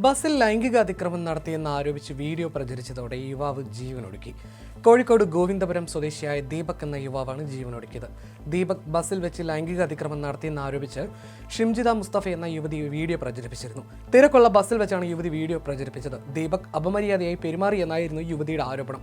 ബസ്സിൽ ലൈംഗിക അതിക്രമം നടത്തിയെന്ന് ആരോപിച്ച് വീഡിയോ പ്രചരിച്ചതോടെ യുവാവ് ജീവനൊടുക്കി. കോഴിക്കോട് ഗോവിന്ദപുരം സ്വദേശിയായ ദീപക് എന്ന യുവാവാണ് ജീവനൊടുക്കിയത്. ദീപക് ബസ്സിൽ വെച്ച് ലൈംഗിക അതിക്രമം നടത്തിയെന്ന് ആരോപിച്ച് ഷിംജിത മുസ്തഫ എന്ന യുവതി വീഡിയോ പ്രചരിപ്പിച്ചിരുന്നു. തിരക്കുള്ള ബസ്സിൽ വെച്ചാണ് യുവതി വീഡിയോ പ്രചരിപ്പിച്ചത്. ദീപക് അപമര്യാദയായി പെരുമാറിയെന്നായിരുന്നു യുവതിയുടെ ആരോപണം.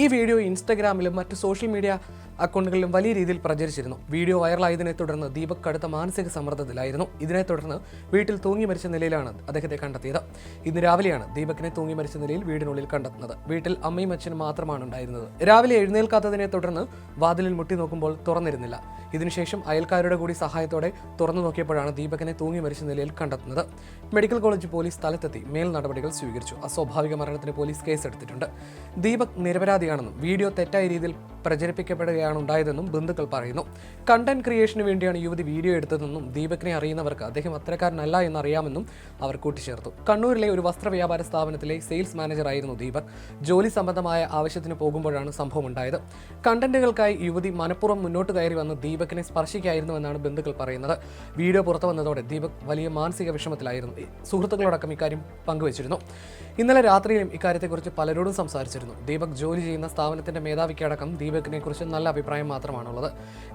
ഈ വീഡിയോ ഇൻസ്റ്റഗ്രാമിലും മറ്റ് സോഷ്യൽ മീഡിയ അക്കൗണ്ടുകളിലും വലിയ രീതിയിൽ പ്രചരിച്ചിരുന്നു. വീഡിയോ വൈറലായതിനെ തുടർന്ന് ദീപക് കടുത്ത മാനസിക സമ്മർദ്ദത്തിലായിരുന്നു. ഇതിനെ തുടർന്ന് വീട്ടിൽ തൂങ്ങി മരിച്ച നിലയിലാണ് അദ്ദേഹത്തെ കണ്ടെത്തിയത്. ഇന്ന് രാവിലെയാണ് ദീപകിനെ തൂങ്ങി മരിച്ച നിലയിൽ വീടിനുള്ളിൽ കണ്ടെത്തുന്നത്. വീട്ടിൽ അമ്മയും അച്ഛനും മാത്രമാണ് ഉണ്ടായിരുന്നത്. രാവിലെ എഴുന്നേൽക്കാത്തതിനെ തുടർന്ന് വാതിലിൽ മുട്ടി നോക്കുമ്പോൾ തുറന്നിരുന്നില്ല. ഇതിനുശേഷം അയൽക്കാരുടെ കൂടി സഹായത്തോടെ തുറന്നു നോക്കിയപ്പോഴാണ് ദീപകിനെ തൂങ്ങി മരിച്ച നിലയിൽ കണ്ടെത്തുന്നത്. മെഡിക്കൽ കോളേജ് പോലീസ് സ്ഥലത്തെത്തി മേൽ നടപടികൾ സ്വീകരിച്ചു. അസ്വാഭാവിക മരണത്തിന് പോലീസ് കേസെടുത്തിട്ടുണ്ട്. ദീപക് നിരപരാധിയാണെന്നും വീഡിയോ തെറ്റായ രീതിയിൽ പ്രചരിപ്പിക്കപ്പെടുകയാണ് ഉണ്ടായതെന്നും ബന്ധുക്കൾ പറയുന്നു. കണ്ടന്റ് ക്രിയേഷന് വേണ്ടിയാണ് യുവതി വീഡിയോ എടുത്തതെന്നും ദീപകിനെ അറിയുന്നവർക്ക് അദ്ദേഹം അത്തരക്കാരനല്ല എന്നറിയാമെന്നും അവർ കൂട്ടിച്ചേർത്തു. കണ്ണൂരിലെ ഒരു വസ്ത്ര വ്യാപാര സ്ഥാപനത്തിലെ സെയിൽസ് മാനേജറായിരുന്നു ദീപക്. ജോലി സംബന്ധമായ ആവശ്യത്തിന് പോകുമ്പോഴാണ് സംഭവം ഉണ്ടായത്. കണ്ടന്റുകൾക്കായി യുവതി മനഃപൂർവ്വം മുന്നോട്ട് കയറി വന്ന് ദീപകിനെ സ്പർശിക്കായിരുന്നുവെന്നാണ് ബന്ധുക്കൾ പറയുന്നത്. വീഡിയോ പുറത്തു വന്നതോടെ ദീപക് വലിയ മാനസിക വിഷമത്തിലായിരുന്നു. സുഹൃത്തുക്കളോടക്കം ഇക്കാര്യം പങ്കുവച്ചിരുന്നു. ഇന്നലെ രാത്രിയിലും ഇക്കാര്യത്തെക്കുറിച്ച് പലരോടും സംസാരിച്ചിരുന്നു. ദീപക് ജോലി ചെയ്യുന്ന സ്ഥാപനത്തിന്റെ മേധാവിക്കടക്കം ദീപകിനെ കുറിച്ച് നല്ല അഭിപ്രായം മാത്രമാണുള്ളത്.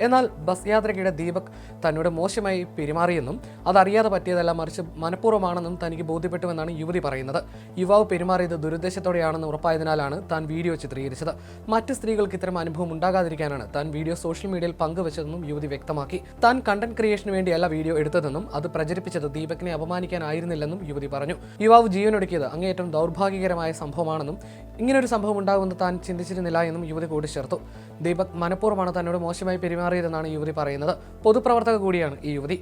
എന്നാൽ ബസ് യാത്രയ്ക്കിടെ ദീപക് തന്നോട് മോശമായി പെരുമാറിയെന്നും അതറിയാതെ പറ്റിയതല്ല, മറിച്ച് മനഃപൂർവ്വമാണെന്നും തനിക്ക് ബോധ്യപ്പെട്ടുവെന്നാണ് യുവതി പറയുന്നത്. യുവാവ് പെരുമാറിയത് ദുരുദ്ദേശത്തോടെയാണെന്ന് ഉറപ്പായതിനാലാണ് താൻ വീഡിയോ ചിത്രീകരിച്ചത്. മറ്റ് സ്ത്രീകൾക്ക് ഇത്തരം അനുഭവം ഉണ്ടാകാതിരിക്കാനാണ് താൻ വീഡിയോ സോഷ്യൽ മീഡിയയിൽ പങ്കുവച്ചതെന്നും യുവതി വ്യക്തമാക്കി. താൻ കണ്ടന്റ് ക്രിയേഷന് വേണ്ടിയല്ല വീഡിയോ എടുത്തതെന്നും അത് പ്രചരിപ്പിച്ചത് ദീപകിനെ അപമാനിക്കാനായിരുന്നില്ലെന്നും യുവതി പറഞ്ഞു. യുവാവ് ജീവനൊടുക്കിയത് അങ്ങേയറ്റം ദൗർഭാഗ്യകരമായ സംഭവമാണെന്നും ഇങ്ങനൊരു സംഭവം ഉണ്ടാകുമെന്ന് താൻ ചിന്തിച്ചിരുന്നില്ല എന്നും യുവതി കൂട്ടിച്ചേർത്തു. ദീപക് മനഃപൂർവ്വമാണ് തന്നോട് മോശമായി പെരുമാറിയതെന്നാണ് യുവതി പറയുന്നത്. പൊതുപ്രവർത്തക കൂടിയാണ് ഈ യുവതി.